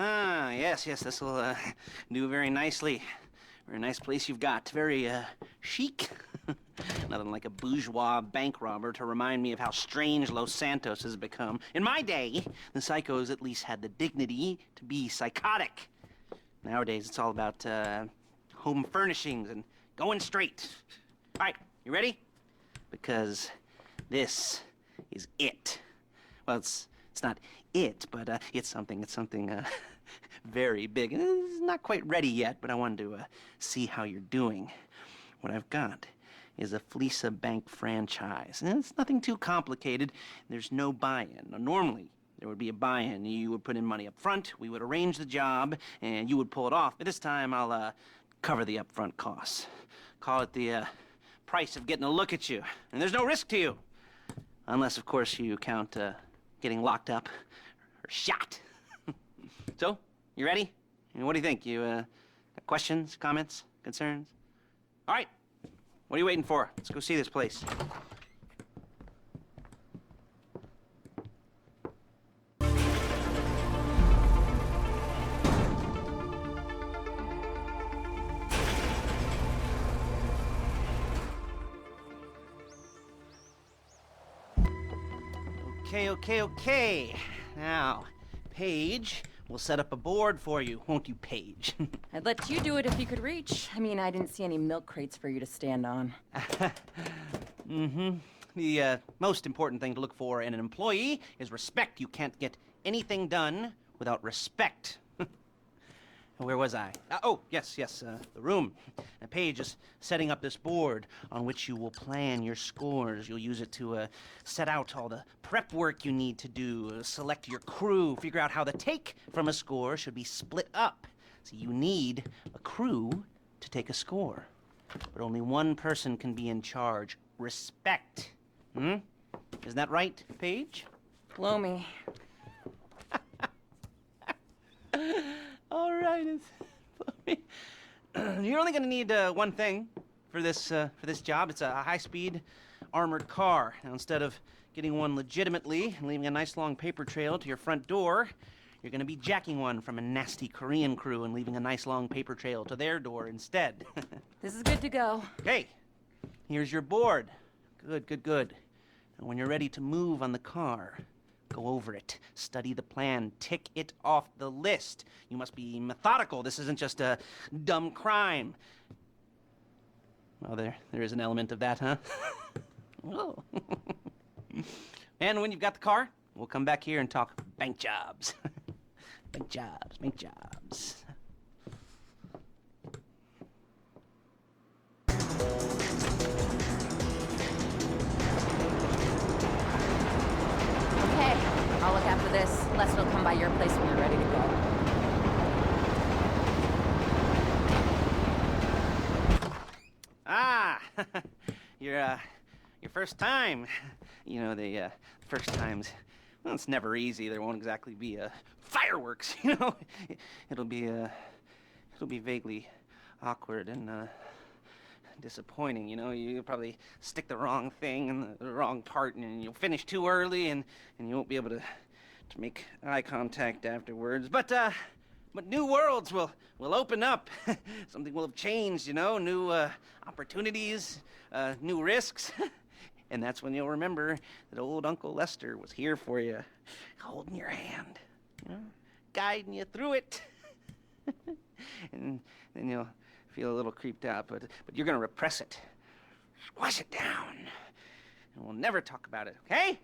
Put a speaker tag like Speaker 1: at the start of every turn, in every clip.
Speaker 1: Ah, yes, this'll do very nicely. Very nice place you've got. Very chic. Nothing like a bourgeois bank robber to remind me of how strange Los Santos has become. In my day, the psychos at least had the dignity to be psychotic. Nowadays, it's all about home furnishings and going straight. All right, you ready? Because this is it. Well, it's not it, but it's something very big. It's not quite ready yet, but I wanted to see how you're doing. What I've got is a Fleeca Bank franchise. And it's nothing too complicated. There's no buy-in. Now, normally, there would be a buy-in. You would put in money up front, we would arrange the job, and you would pull it off. But this time, I'll cover the upfront costs. Call it the price of getting a look at you. And there's no risk to you. Unless, of course, you count getting locked up or shot. So, you ready? What do you think? You got questions, comments, concerns? All right. What are you waiting for? Let's go see this place. Okay. Now, Paige will set up a board for you, won't you, Paige?
Speaker 2: I'd let you do it if you could reach. I mean, I didn't see any milk crates for you to stand on.
Speaker 1: The most important thing to look for in an employee is respect. You can't get anything done without respect. Where was I? Yes, the room. Now, Paige is setting up this board on which you will plan your scores. You'll use it to set out all the prep work you need to do, select your crew, figure out how the take from a score should be split up. So you need a crew to take a score. But only one person can be in charge. Respect. Isn't that right, Paige?
Speaker 2: Blow me.
Speaker 1: All right, you're only going to need one thing for this job. It's a high-speed armored car. Now, instead of getting one legitimately and leaving a nice long paper trail to your front door, you're going to be jacking one from a nasty Korean crew and leaving a nice long paper trail to their door instead.
Speaker 2: This is good to go.
Speaker 1: Okay, here's your board. Good. And when you're ready to move on the car, go over it, study the plan, tick it off the list. You must be methodical. This isn't just a dumb crime. Well, there is an element of that, huh? Oh. And when you've got the car, we'll come back here and talk bank jobs. Bank jobs.
Speaker 2: I'll look after this. Lester will come by your place when you're ready to go.
Speaker 1: Ah, your first time. You know, the first times, well, it's never easy. There won't exactly be fireworks, you know. It'll be vaguely awkward and disappointing, you know. You'll probably stick the wrong thing in the wrong part, and you'll finish too early, and you won't be able to make eye contact afterwards. But new worlds will open up. Something will have changed, you know. New opportunities, new risks. And that's when you'll remember that old Uncle Lester was here for you, holding your hand, you know, guiding you through it. And then you'll feel a little creeped out, but you're gonna repress it. Squash it down. And we'll never talk about it, okay?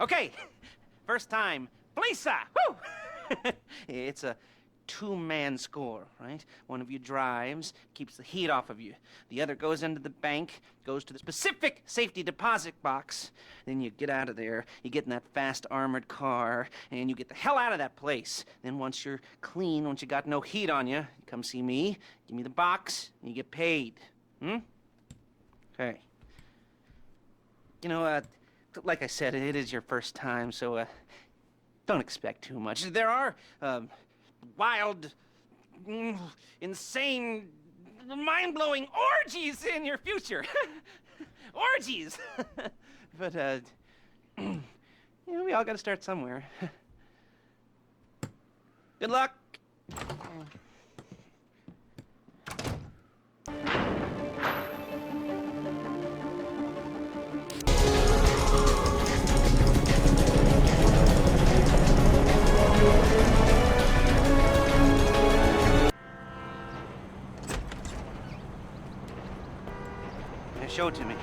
Speaker 1: Okay. First time, Fleeca! Woo! It's a two-man score, right? One of you drives, keeps the heat off of you. The other goes into the bank, goes to the specific safety deposit box. Then you get out of there, you get in that fast armored car, and you get the hell out of that place. Then once you're clean, once you got no heat on you, you come see me, give me the box, and you get paid. Okay. You know, like I said, it is your first time, so don't expect too much. There are wild, insane, mind-blowing orgies in your future. Orgies! But, you know, we all gotta start somewhere. Good luck. Show it to me.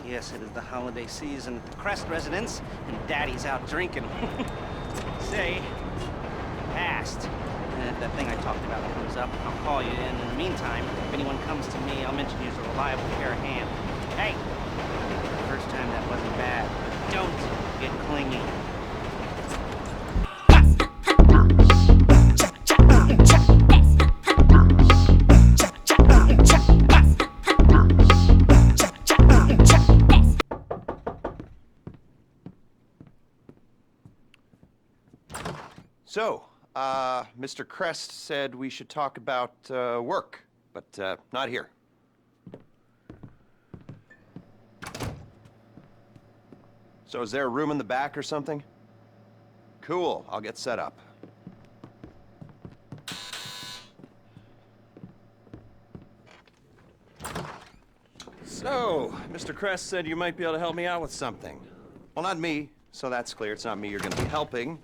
Speaker 1: Yes, it is the holiday season at the Crest residence, and Daddy's out drinking. Say, passed. And if that thing I talked about comes up, I'll call you in. In the meantime, if anyone comes to me, I'll mention you as a reliable pair of hands. Hey, the first time that wasn't bad. Don't get clingy.
Speaker 3: So, Mr. Crest said we should talk about work, but not here. So is there a room in the back or something? Cool, I'll get set up. So, Mr. Crest said you might be able to help me out with something. Well, not me, so that's clear. It's not me you're going to be helping.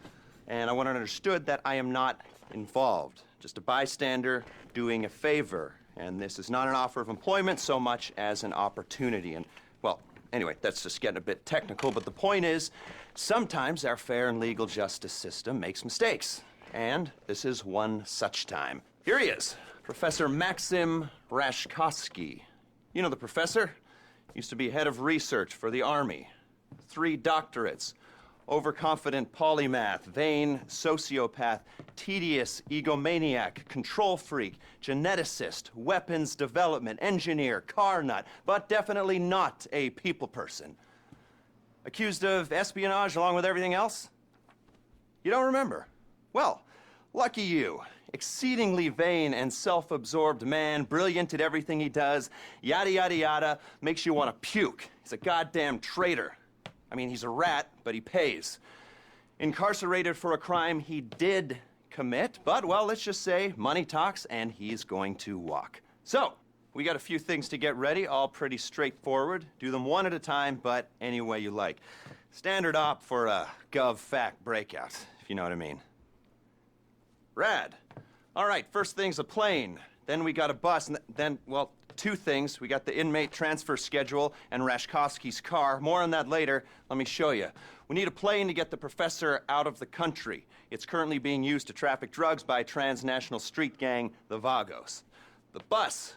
Speaker 3: And I want it understood that I am not involved. Just a bystander doing a favor. And this is not an offer of employment so much as an opportunity. And, well, anyway, that's just getting a bit technical, but the point is, sometimes our fair and legal justice system makes mistakes. And this is one such time. Here he is, Professor Maxim Jakowski. You know the professor? Used to be head of research for the Army. 3 doctorates. Overconfident polymath, vain sociopath, tedious egomaniac, control freak, geneticist, weapons development, engineer, car nut, but definitely not a people person. Accused of espionage along with everything else? You don't remember? Well, lucky you. Exceedingly vain and self-absorbed man, brilliant at everything he does, yada yada yada, makes you want to puke. He's a goddamn traitor. I mean, he's a rat, but he pays. Incarcerated for a crime he did commit, but, well, let's just say money talks, and he's going to walk. So, we got a few things to get ready, all pretty straightforward. Do them one at a time, but any way you like. Standard op for a gov-fact breakout, if you know what I mean. Rad. All right, first thing's a plane. Then we got a bus, and then, well, 2 things. We got the inmate transfer schedule and Jakowski's car. More on that later. Let me show you. We need a plane to get the professor out of the country. It's currently being used to traffic drugs by a transnational street gang, the Vagos. The bus.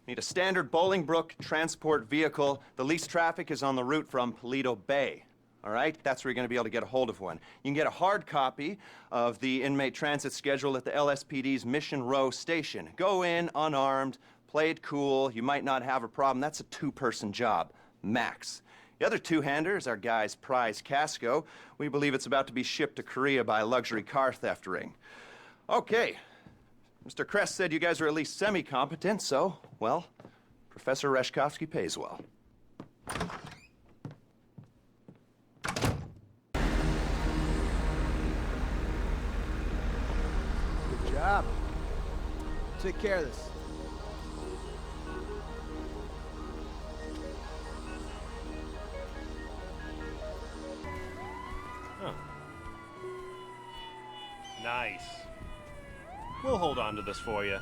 Speaker 3: We need a standard Bolingbrook transport vehicle. The least traffic is on the route from Paleto Bay. All right? That's where you're going to be able to get a hold of one. You can get a hard copy of the inmate transit schedule at the LSPD's Mission Row station. Go in unarmed. Play it cool, you might not have a problem. That's a 2-person job, max. The other 2-hander is our guy's prize Casco. We believe it's about to be shipped to Korea by a luxury car theft ring. Okay, Mr. Crest said you guys are at least semi-competent, so, well, Professor Jakowski pays well.
Speaker 4: Good job. Take care of this.
Speaker 5: Nice. We'll hold on to this for you.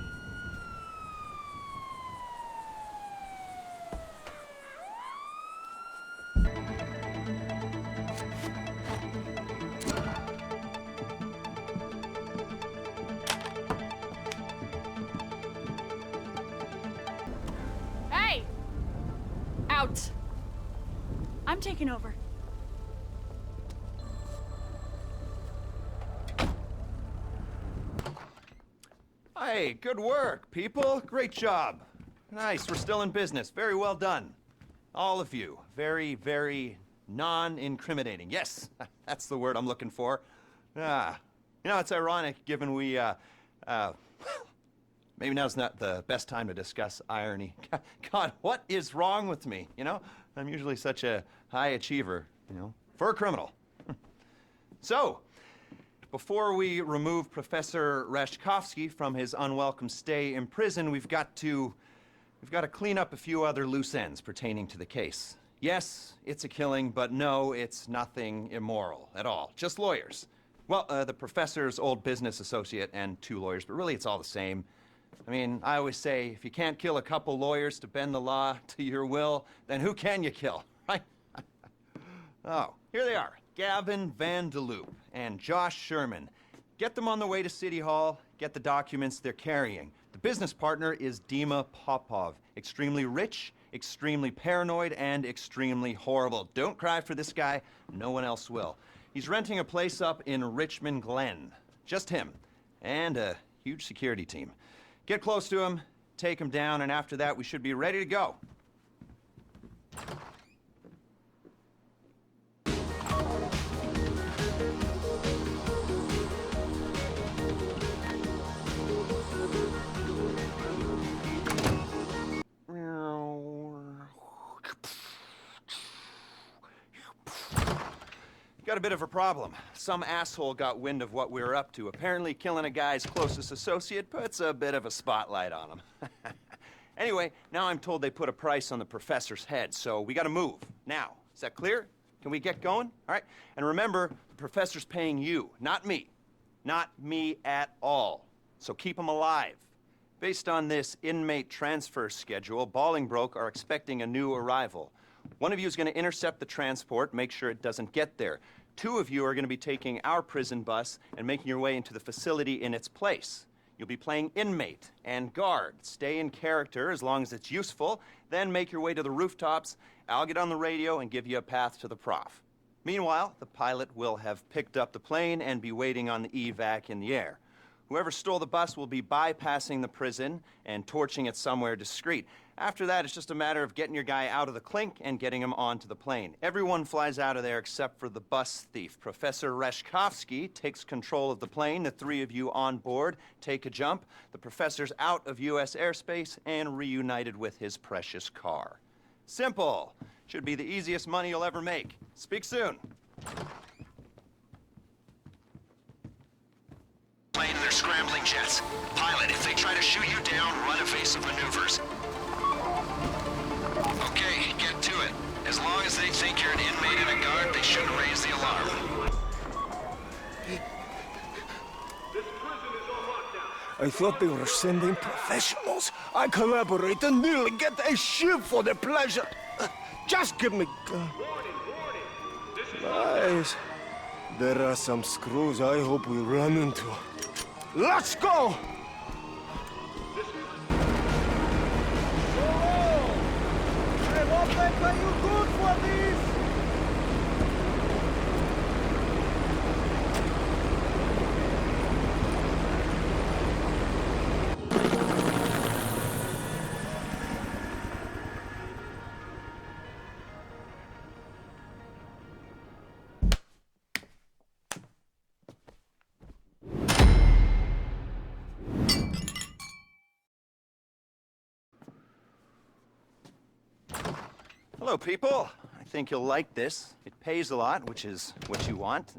Speaker 6: Hey! Out. I'm taking over.
Speaker 3: Hey, good work, people. Great job. Nice, we're still in business. Very well done. All of you. Very, very non-incriminating. Yes, that's the word I'm looking for. You know, it's ironic given we, maybe now's not the best time to discuss irony. God, what is wrong with me, you know? I'm usually such a high achiever, you know, for a criminal. So, Before we remove Professor Jakowski from his unwelcome stay in prison, we've got to clean up a few other loose ends pertaining to the case. Yes, it's a killing, but no, it's nothing immoral at all. Just lawyers. Well, the professor's old business associate and 2 lawyers, but really it's all the same. I mean, I always say, if you can't kill a couple lawyers to bend the law to your will, then who can you kill, right? Oh, here they are. Gavin Van de Loop and Josh Sherman. Get them on the way to City Hall, get the documents they're carrying. The business partner is Dima Popov. Extremely rich, extremely paranoid, and extremely horrible. Don't cry for this guy, no one else will. He's renting a place up in Richmond Glen. Just him, and a huge security team. Get close to him, take him down, and after that we should be ready to go. Got a bit of a problem. Some asshole got wind of what we were up to. Apparently killing a guy's closest associate puts a bit of a spotlight on him. Anyway, now I'm told they put a price on the professor's head, so we gotta move. Now, is that clear? Can we get going? All right, and remember, the professor's paying you, not me. Not me at all. So keep him alive. Based on this inmate transfer schedule, Bolingbroke are expecting a new arrival. One of you is going to intercept the transport, make sure it doesn't get there. 2 of you are going to be taking our prison bus and making your way into the facility in its place. You'll be playing inmate and guard. Stay in character as long as it's useful, then make your way to the rooftops. I'll get on the radio and give you a path to the prof. Meanwhile, the pilot will have picked up the plane and be waiting on the evac in the air. Whoever stole the bus will be bypassing the prison and torching it somewhere discreet. After that, it's just a matter of getting your guy out of the clink and getting him onto the plane. Everyone flies out of there except for the bus thief. Professor Jakowski takes control of the plane. The 3 of you on board take a jump. The professor's out of U.S. airspace and reunited with his precious car. Simple. Should be the easiest money you'll ever make. Speak soon.
Speaker 7: Plane and their scrambling jets. Pilot, if they try to shoot you down, run evasive maneuvers. Okay, get to it. As long as they think you're an inmate and a guard, they shouldn't raise the alarm.
Speaker 8: I thought they were sending professionals. I collaborate and nearly get a ship for their pleasure. Just give me... Nice. There are some screws I hope we run into. Let's go!
Speaker 4: I hope they pay you good for this!
Speaker 3: Hello, people. I think you'll like this. It pays a lot, which is what you want.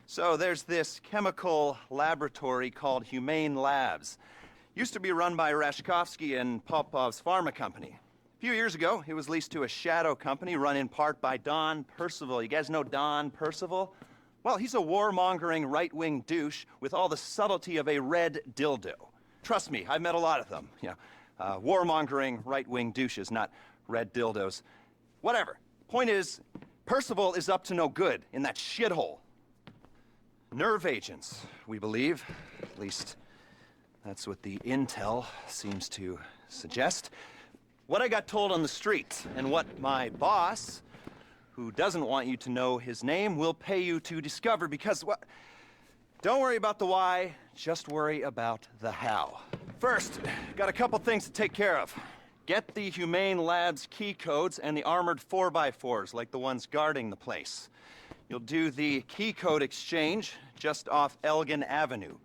Speaker 3: So there's this chemical laboratory called Humane Labs. Used to be run by Jakowski and Popov's pharma company. A few years ago, it was leased to a shadow company run in part by Don Percival. You guys know Don Percival? Well, he's a warmongering right-wing douche with all the subtlety of a red dildo. Trust me, I've met a lot of them. You know, warmongering right-wing douches, not red dildos. Whatever. Point is, Percival is up to no good in that shithole. Nerve agents, we believe. At least, that's what the intel seems to suggest. What I got told on the street, and what my boss, who doesn't want you to know his name, will pay you to discover, because, well, don't worry about the why, just worry about the how. First, got a couple things to take care of. Get the Humane Labs key codes and the armored 4x4s, like the ones guarding the place. You'll do the key code exchange just off Elgin Avenue.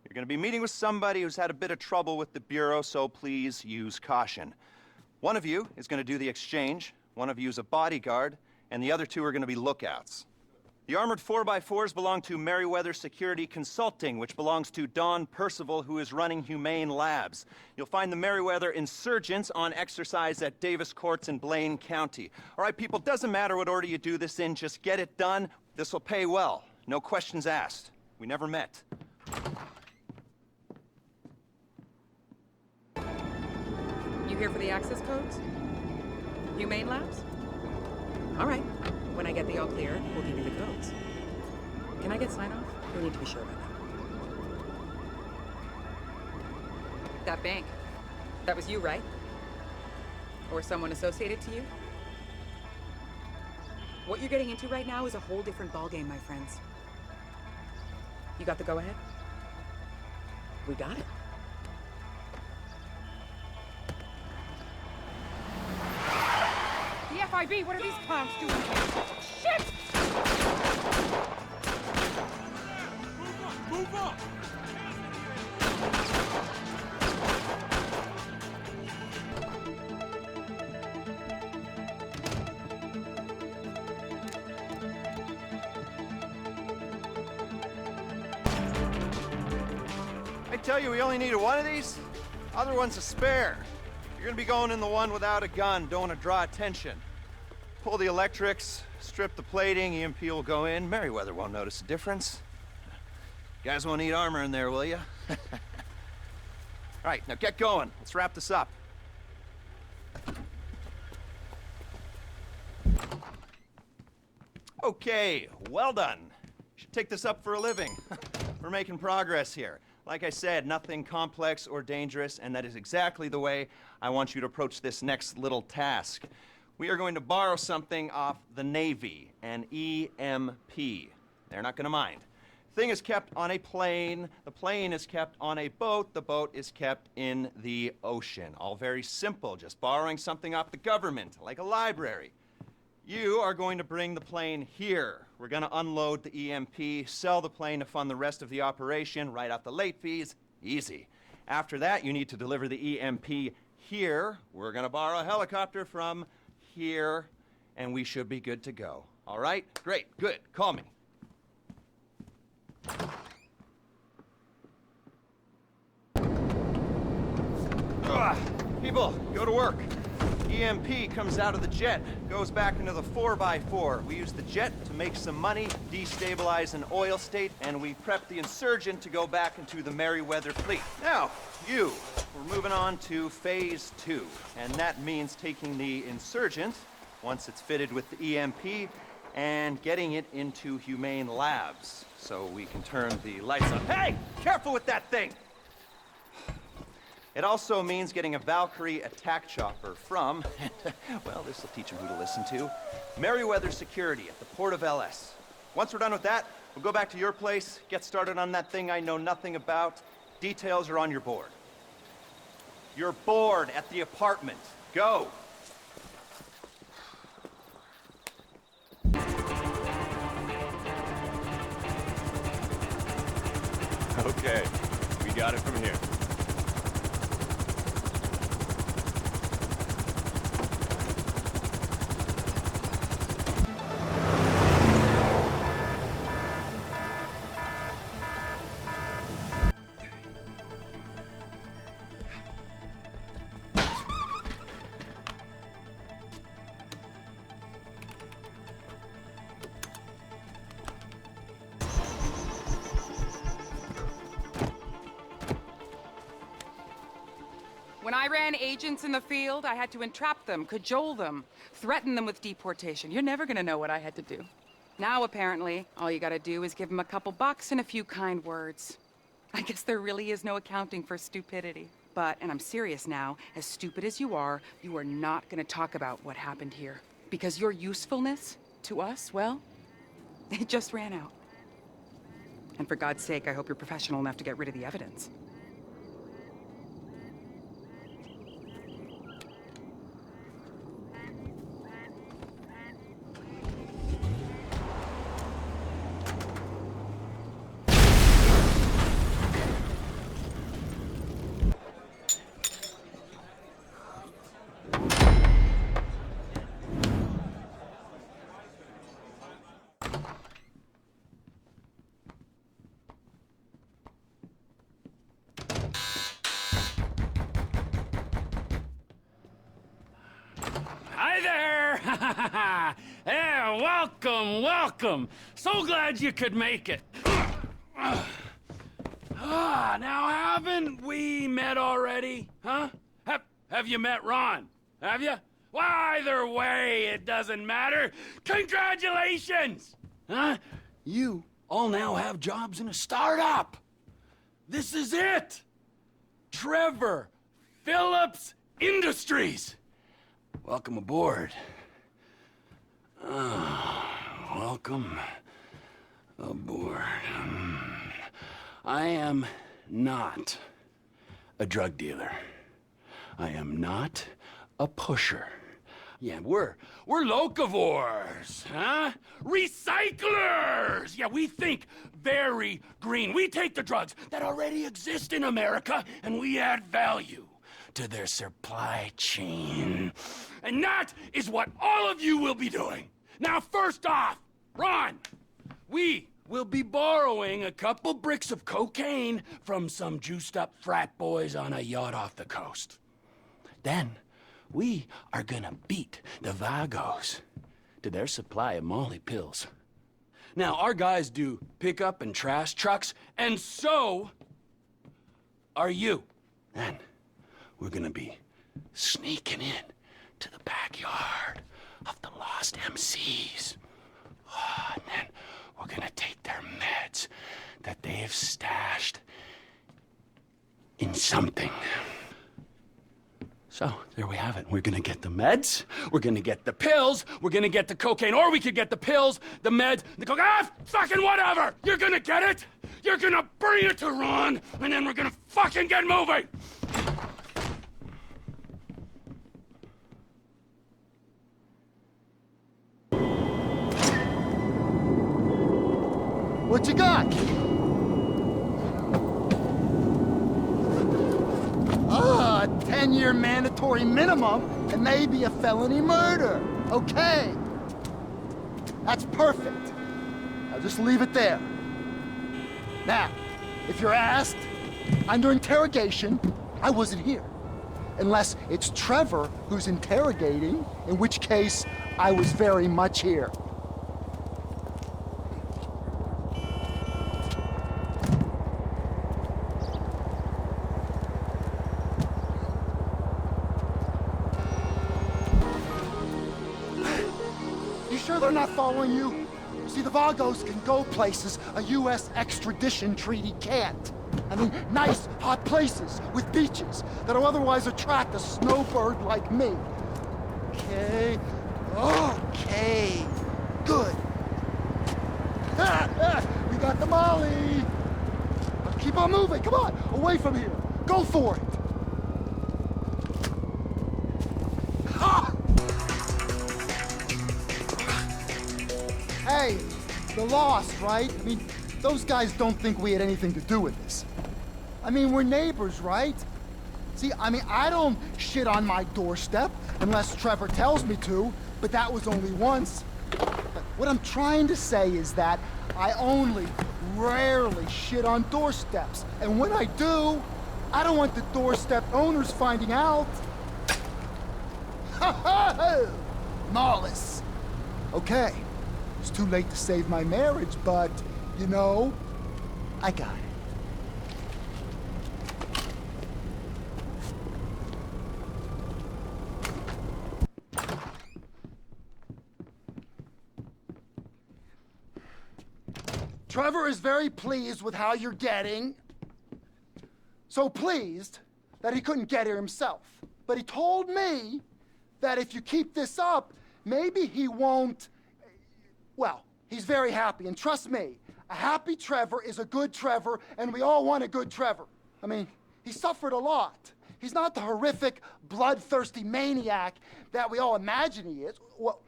Speaker 3: You're gonna be meeting with somebody who's had a bit of trouble with the Bureau, so please use caution. One of you is gonna do the exchange, one of you is a bodyguard, and the other 2 are gonna be lookouts. The armored 4x4s belong to Merryweather Security Consulting, which belongs to Don Percival, who is running Humane Labs. You'll find the Merryweather insurgents on exercise at Davis Courts in Blaine County. All right, people, doesn't matter what order you do this in, just get it done. This will pay well. No questions asked. We never met.
Speaker 2: You here for the access codes? Humane Labs? All right. When I get the all clear, we'll give you the codes. Can I get sign-off? We need to be sure about that. That bank. That was you, right? Or someone associated to you? What you're getting into right now is a whole different ballgame, my friends. You got the go-ahead? We got it.
Speaker 6: The FIB, what are these clowns doing here? Shit!
Speaker 5: Move up!
Speaker 3: I tell you, we only needed one of these. Other one's a spare. You're gonna be going in the one without a gun. Don't want to draw attention. Pull the electrics, strip the plating, EMP will go in. Merryweather won't notice a difference. You guys won't need armor in there, will you? All right, now get going. Let's wrap this up. Okay, well done. Should take this up for a living. We're making progress here. Like I said, nothing complex or dangerous, and that is exactly the way I want you to approach this next little task. We are going to borrow something off the Navy, an EMP. They're not going to mind. Thing is kept on a plane, the plane is kept on a boat, the boat is kept in the ocean. All very simple, just borrowing something off the government, like a library. You are going to bring the plane here. We're going to unload the EMP, sell the plane to fund the rest of the operation, write off the late fees. Easy. After that, you need to deliver the EMP here. We're going to borrow a helicopter from here, and we should be good to go. All right? Great. Good. Call me. People, go to work. EMP comes out of the jet, goes back into the 4x4. We use the jet to make some money, destabilize an oil state, and we prep the insurgent to go back into the Merryweather fleet. Now, we're moving on to phase 2, and that means taking the insurgent, once it's fitted with the EMP, and getting it into Humane Labs, so we can turn the lights on. Hey! Careful with that thing! It also means getting a Valkyrie attack chopper from, well, this will teach them who to listen to, Merryweather Security at the port of LS. Once we're done with that, we'll go back to your place, get started on that thing I know nothing about. Details are on your board. You're bored at the apartment. Go!
Speaker 5: Okay, we got it from here.
Speaker 2: When I ran agents in the field, I had to entrap them, cajole them, threaten them with deportation. You're never gonna know what I had to do. Now, apparently, all you gotta do is give them a couple bucks and a few kind words. I guess there really is no accounting for stupidity. But, and I'm serious now, as stupid as you are not gonna talk about what happened here. Because your usefulness to us, well, it just ran out. And for God's sake, I hope you're professional enough to get rid of the evidence.
Speaker 9: there! Yeah, welcome, welcome. So glad you could make it. Now haven't we met already, huh? Have you met Ron? Have you? Well, either way, it doesn't matter. Congratulations! Huh? You all now have jobs in a startup. This is it. Trevor Phillips Industries. Welcome aboard. Welcome aboard. I am not a drug dealer. I am not a pusher. Yeah, we're locavores, huh? Recyclers! Yeah, we think very green. We take the drugs that already exist in America and we add value to their supply chain. And that is what all of you will be doing. Now, first off, Ron, we will be borrowing a couple bricks of cocaine from some juiced-up frat boys on a yacht off the coast. Then, we are gonna beat the Vagos to their supply of Molly pills. Now, our guys do pickup and trash trucks, and so are you. Then, we're gonna be sneaking in to the backyard of the lost MCs. And then we're gonna take their meds that they've stashed in something. So, there we have it. We're gonna get the meds, we're gonna get the pills, we're gonna get the cocaine, or we could get the pills, the meds, the cocaine, fucking whatever! You're gonna get it, you're gonna bring it to Ron, and then we're gonna fucking get moving!
Speaker 10: What you got? 10-year mandatory minimum and maybe a felony murder. Okay. That's perfect. I'll just leave it there. Now, if you're asked, under interrogation, I wasn't here. Unless it's Trevor who's interrogating, in which case I was very much here. They're not following you. See, the Vagos can go places a U.S. extradition treaty can't. I mean, nice, hot places with beaches that'll otherwise attract a snowbird like me. Okay. Okay. Good. We got the Molly. Now keep on moving. Come on. Away from here. Go for it. Hey, the lost, right? I mean, those guys don't think we had anything to do with this. I mean, we're neighbors, right? See, I mean, I don't shit on my doorstep unless Trevor tells me to, but that was only once. But what I'm trying to say is that I only rarely shit on doorsteps. And when I do, I don't want the doorstep owners finding out. Ha ha! Lawless. Okay. It's too late to save my marriage, but, you know, I got it. Trevor is very pleased with how you're getting. So pleased that he couldn't get here himself. But he told me that if you keep this up, maybe he won't. Well, he's very happy, and trust me, a happy Trevor is a good Trevor, and we all want a good Trevor. I mean, he suffered a lot. He's not the horrific, bloodthirsty maniac that we all imagine he is. Well,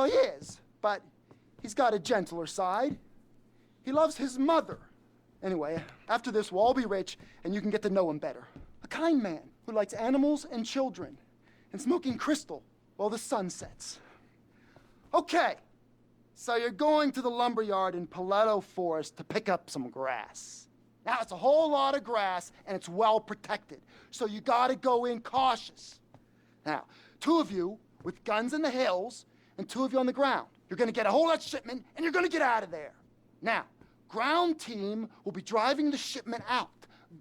Speaker 10: he is, but he's got a gentler side. He loves his mother. Anyway, after this, we'll all be rich, and you can get to know him better. A kind man who likes animals and children, and smoking crystal while the sun sets. Okay. So you're going to the lumberyard in Paleto Forest to pick up some grass. Now, it's a whole lot of grass, and it's well protected, so you gotta go in cautious. Now, two of you with guns in the hills and 2 of you on the ground. You're gonna get a hold of that shipment and you're gonna get out of there. Now, ground team will be driving the shipment out.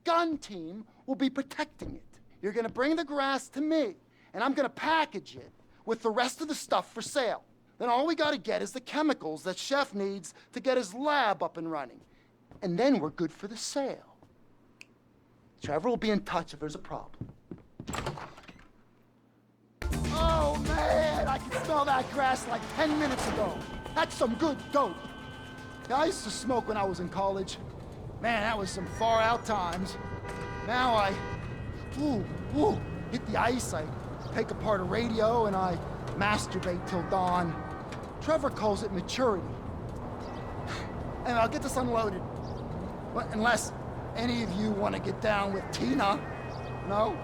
Speaker 10: Gun team will be protecting it. You're gonna bring the grass to me and I'm gonna package it with the rest of the stuff for sale. Then all we gotta get is the chemicals that Chef needs to get his lab up and running. And then we're good for the sale. Trevor will be in touch if there's a problem. Oh man, I can smell that grass like 10 minutes ago. That's some good dope. Yeah, I used to smoke when I was in college. Man, that was some far out times. Now I, hit the ice, I take apart a radio and I masturbate till dawn. Trevor calls it maturity. And I'll get this unloaded. Well, unless any of you want to get down with Tina. No?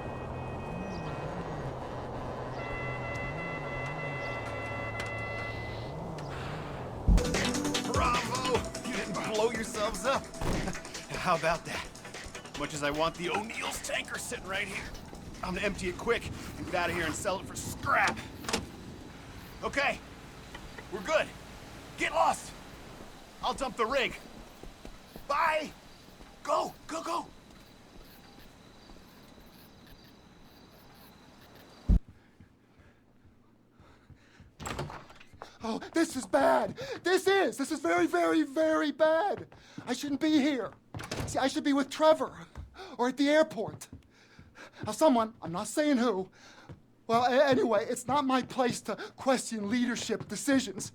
Speaker 11: Bravo! You didn't blow yourselves up. How about that? Much as I want the O'Neill's tanker sitting right here, I'm gonna empty it quick and get out of here and sell it for scrap. Okay, we're good. Get lost. I'll dump the rig. Bye. Go, go, go.
Speaker 10: Oh, this is bad. This is very, very, very bad. I shouldn't be here. See, I should be with Trevor or at the airport. Now, someone, I'm not saying who, well, anyway, it's not my place to question leadership decisions.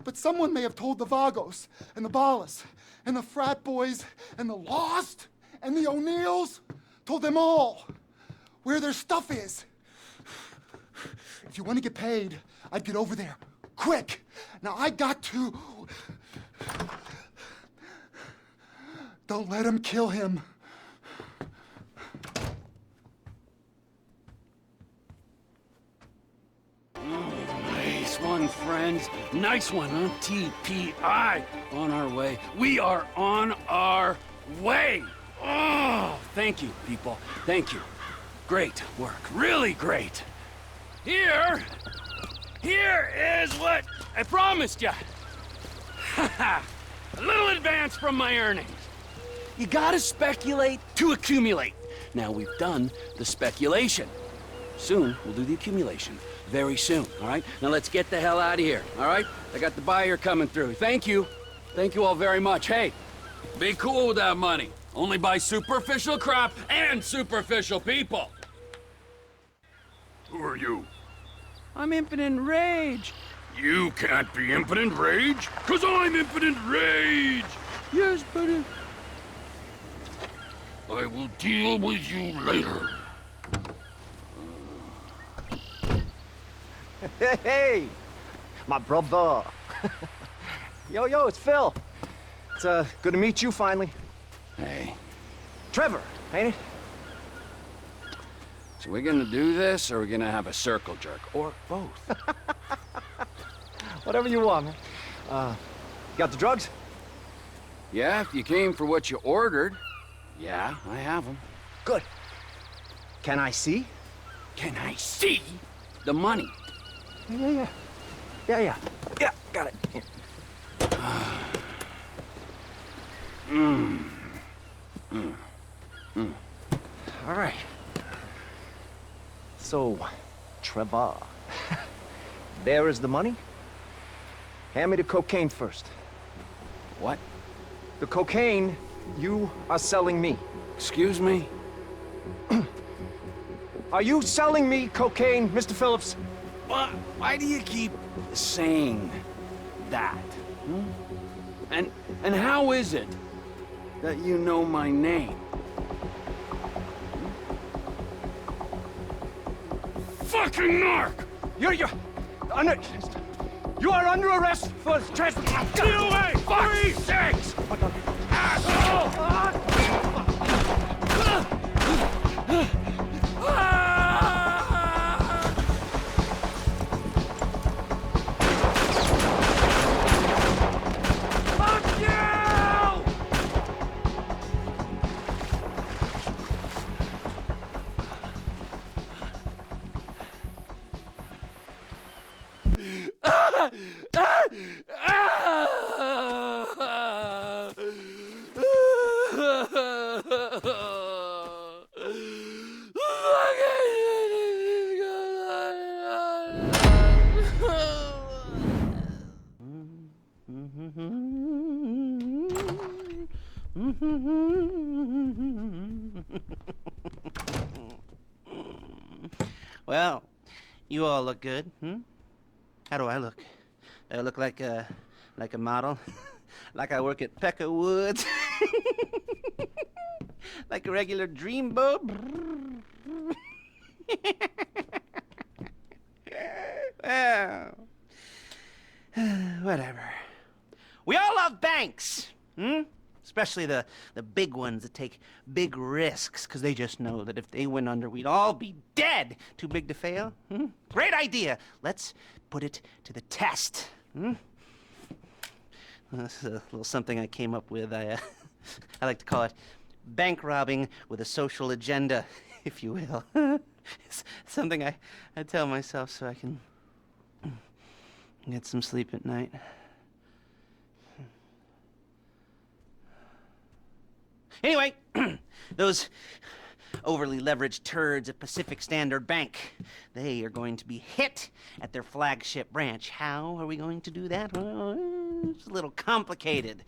Speaker 10: But someone may have told the Vagos and the Ballas and the frat boys and the Lost and the O'Neills, told them all where their stuff is. If you want to get paid, I'd get over there. Quick! Now I got to... Don't let him kill him.
Speaker 9: Nice one, friends. Nice one, huh? TPI. On our way. We are on our way. Oh, thank you, people. Thank you. Great work. Really great. Here is what I promised you. A little advance from my earnings. You gotta speculate to accumulate. Now we've done the speculation. Soon, we'll do the accumulation. Very soon, all right? Now let's get the hell out of here, all right? I got the buyer coming through. Thank you. Thank you all very much. Hey, be cool with that money. Only buy superficial crap and superficial people. Who are you? I'm Impotent Rage. You can't be Impotent Rage, 'cause I'm Impotent Rage. Yes, but I will deal with you later.
Speaker 12: Hey, my brother. Yo, it's Phil. It's good to meet you finally.
Speaker 9: Hey.
Speaker 12: Trevor, ain't it?
Speaker 9: So we're gonna do this, or we're gonna have a circle jerk, or both?
Speaker 12: Whatever you want, man. Got the drugs?
Speaker 9: Yeah, if you came for what you ordered. Yeah, I have them.
Speaker 12: Good. Can I see?
Speaker 9: Can I see the money?
Speaker 12: Yeah, got it. Here. All right. So, Trevor, there is the money. Hand me the cocaine first.
Speaker 9: What?
Speaker 12: The cocaine you are selling me.
Speaker 9: Excuse me?
Speaker 12: Are you selling me cocaine, Mr. Phillips?
Speaker 9: Why do you keep saying that? And how is it that you know my name? Fucking narc!
Speaker 12: You are under arrest for trespassing.
Speaker 9: Get away! Fuck sakes! Asshole!
Speaker 1: Well, you all look good, How do I look? Do I look like a model? Like I work at Pecka Woods? Like a regular dreamboat? Well, whatever. We all love banks, Especially the big ones that take big risks, because they just know that if they went under, we'd all be dead. Too big to fail? Great idea. Let's put it to the test. This is a little something I came up with. I like to call it bank robbing with a social agenda, if you will. It's something I tell myself so I can get some sleep at night. Anyway, those overly leveraged turds at Pacific Standard Bank, they are going to be hit at their flagship branch. How are we going to do that? Well, it's a little complicated,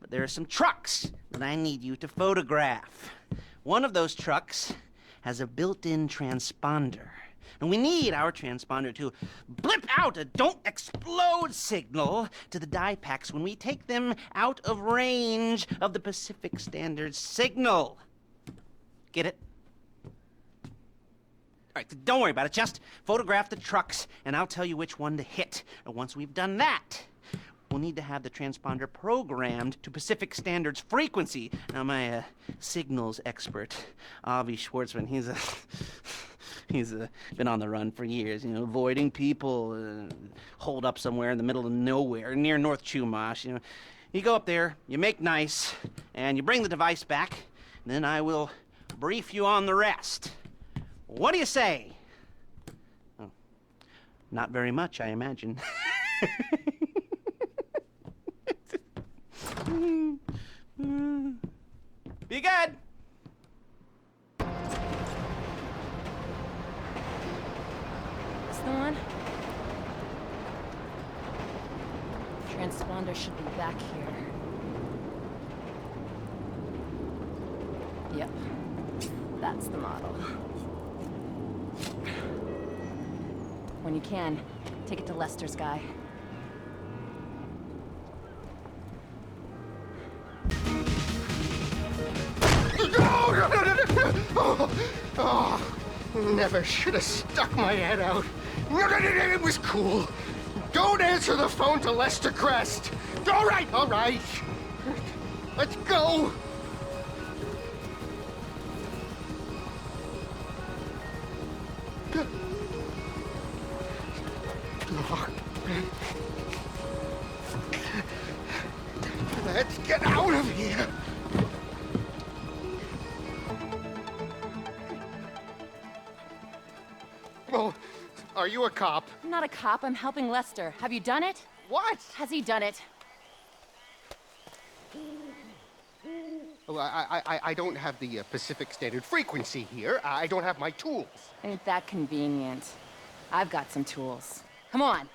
Speaker 1: but there are some trucks that I need you to photograph. One of those trucks has a built-in transponder. And we need our transponder to blip out a don't explode signal to the die packs when we take them out of range of the Pacific Standard signal. Get it? All right, don't worry about it. Just photograph the trucks, and I'll tell you which one to hit. And once we've done that, we'll need to have the transponder programmed to Pacific Standard's frequency. Now, my signals expert, Avi Schwartzman, he's been on the run for years, avoiding people, holed up somewhere in the middle of nowhere, near North Chumash. You go up there, you make nice, and you bring the device back, and then I will brief you on the rest. What do you say? Oh, not very much, I imagine. Be good.
Speaker 13: This the one? Transponder should be back here. Yep. That's the model. When you can, take it to Lester's guy.
Speaker 14: Never should have stuck my head out. It was cool. Don't answer the phone to Lester Crest. All right. Let's go. Let's get out of here. Well, are you a cop?
Speaker 13: I'm not a cop, I'm helping Lester. Have you done it?
Speaker 14: What?
Speaker 13: Has he done it?
Speaker 14: Well, I don't have the Pacific Standard frequency here. I don't have my tools.
Speaker 13: Ain't that convenient. I've got some tools. Come on.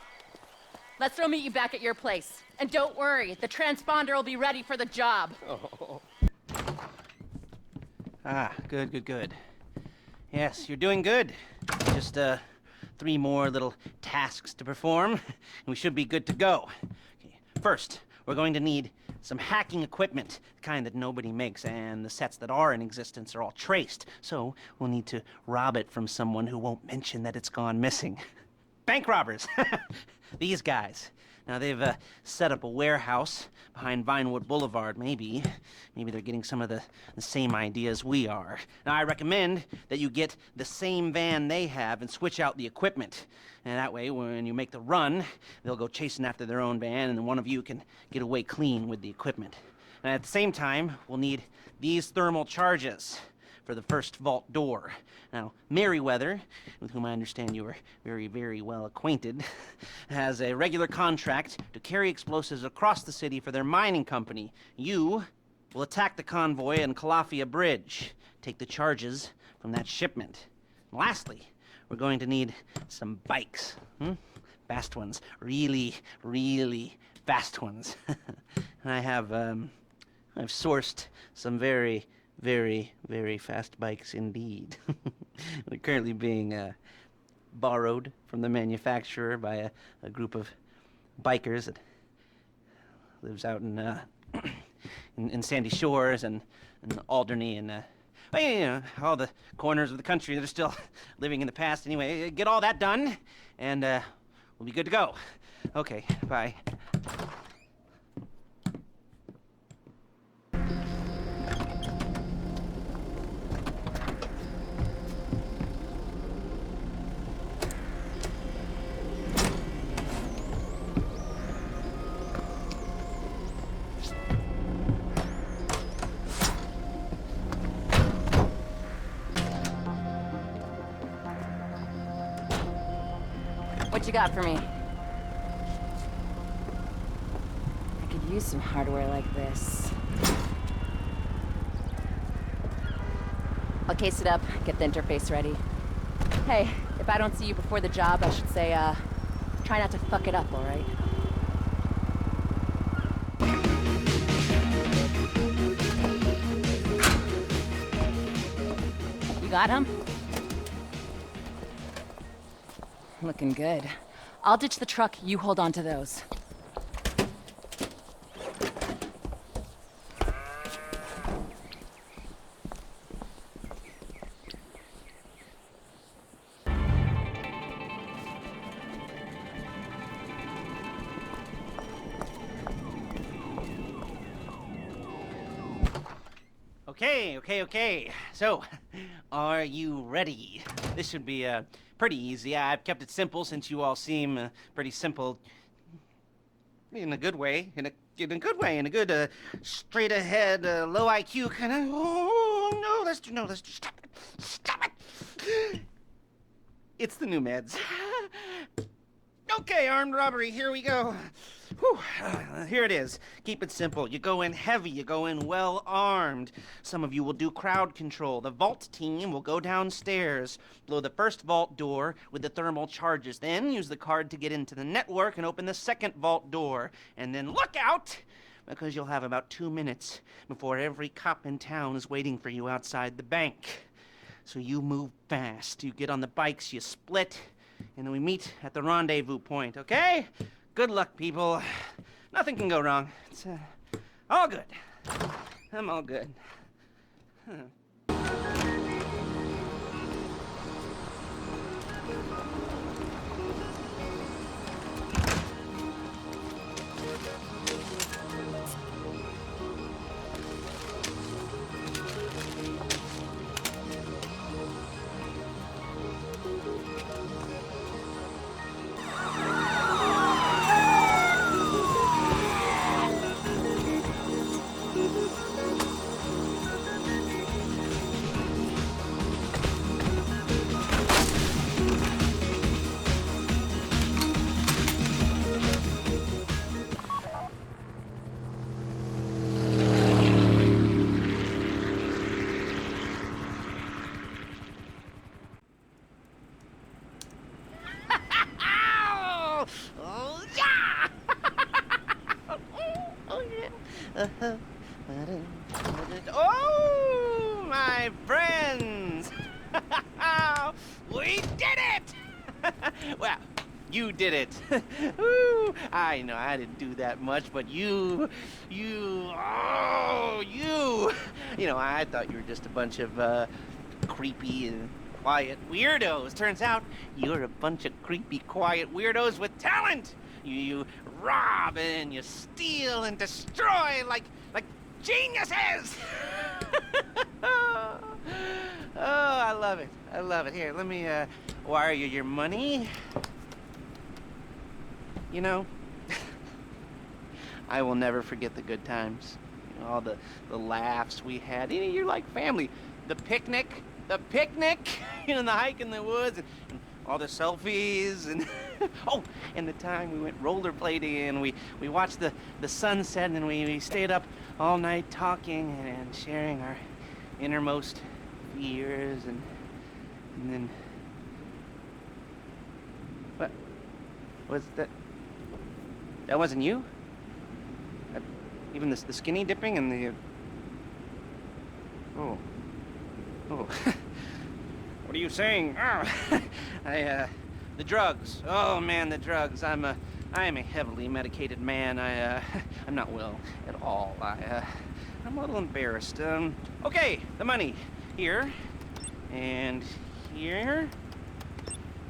Speaker 13: Lester will meet you back at your place. And don't worry, the transponder will be ready for the job.
Speaker 14: Oh.
Speaker 1: Ah, good. Yes, you're doing good. Just, 3 more little tasks to perform, and we should be good to go. Okay, first, we're going to need some hacking equipment, the kind that nobody makes, and the sets that are in existence are all traced. So, we'll need to rob it from someone who won't mention that it's gone missing. Bank robbers! These guys. Now, they've set up a warehouse behind Vinewood Boulevard, maybe. Maybe they're getting some of the same ideas we are. Now, I recommend that you get the same van they have and switch out the equipment. And that way, when you make the run, they'll go chasing after their own van, and then one of you can get away clean with the equipment. And at the same time, we'll need these thermal charges for the first vault door. Now, Merriweather, with whom I understand you are very, very well acquainted, has a regular contract to carry explosives across the city for their mining company. You will attack the convoy on Calafia Bridge, take the charges from that shipment. And lastly, we're going to need some bikes. Fast ones. Really, really fast ones. And I have, I've sourced some very, very, very fast bikes indeed. They're currently being borrowed from the manufacturer by a group of bikers that lives out in in Sandy Shores and Alderney and well, you know, all the corners of the country that are still living in the past. Anyway, get all that done, and we'll be good to go. Okay, bye.
Speaker 13: What you got for me? I could use some hardware like this. I'll case it up, get the interface ready. Hey, if I don't see you before the job, I should say, try not to fuck it up, all right? You got him? Looking good. I'll ditch the truck, you hold on to those.
Speaker 1: Okay. So, are you ready? This should be pretty easy. I've kept it simple since you all seem pretty simple in a good way. In a good straight ahead, low IQ kind of. Oh no, let's stop it. It's the new meds. Okay, armed robbery. Here we go. Whew. Here it is. Keep it simple. You go in heavy. You go in well armed. Some of you will do crowd control. The vault team will go downstairs, blow the first vault door with the thermal charges. Then use the card to get into the network and open the second vault door. And then look out, because you'll have about 2 minutes before every cop in town is waiting for you outside the bank. So you move fast. You get on the bikes. You split. And then we meet at the rendezvous point, okay? Good luck, people. Nothing can go wrong. It's all good. I'm all good. Oh, my friends! We did it! Well, you did it. Ooh, I know I didn't do that much, but you, I thought you were just a bunch of creepy and quiet weirdos. Turns out you're a bunch of creepy, quiet weirdos with talent. You rob and you steal and destroy like geniuses. Oh, I love it. Here, let me wire you your money. You know, I will never forget the good times. You know, all the laughs we had. You know, you're like family. The picnic, you know, the hike in the woods, and all the selfies, and oh, and the time we went rollerblading, and we watched the sunset, and we stayed up all night talking and sharing our innermost fears, and then what was that? That wasn't you? Even the skinny dipping and the... Oh. Oh. What are you saying? The drugs. Oh, man, the drugs. I am a heavily medicated man. I'm not well at all. I'm a little embarrassed. Okay, the money. Here. And here.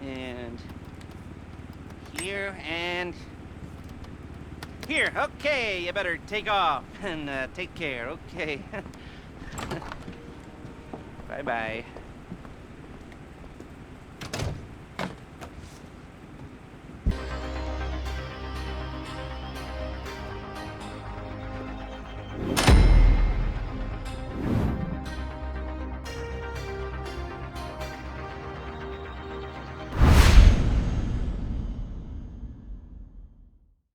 Speaker 1: And here. And here. Okay, you better take off and take care. Okay. Bye-bye.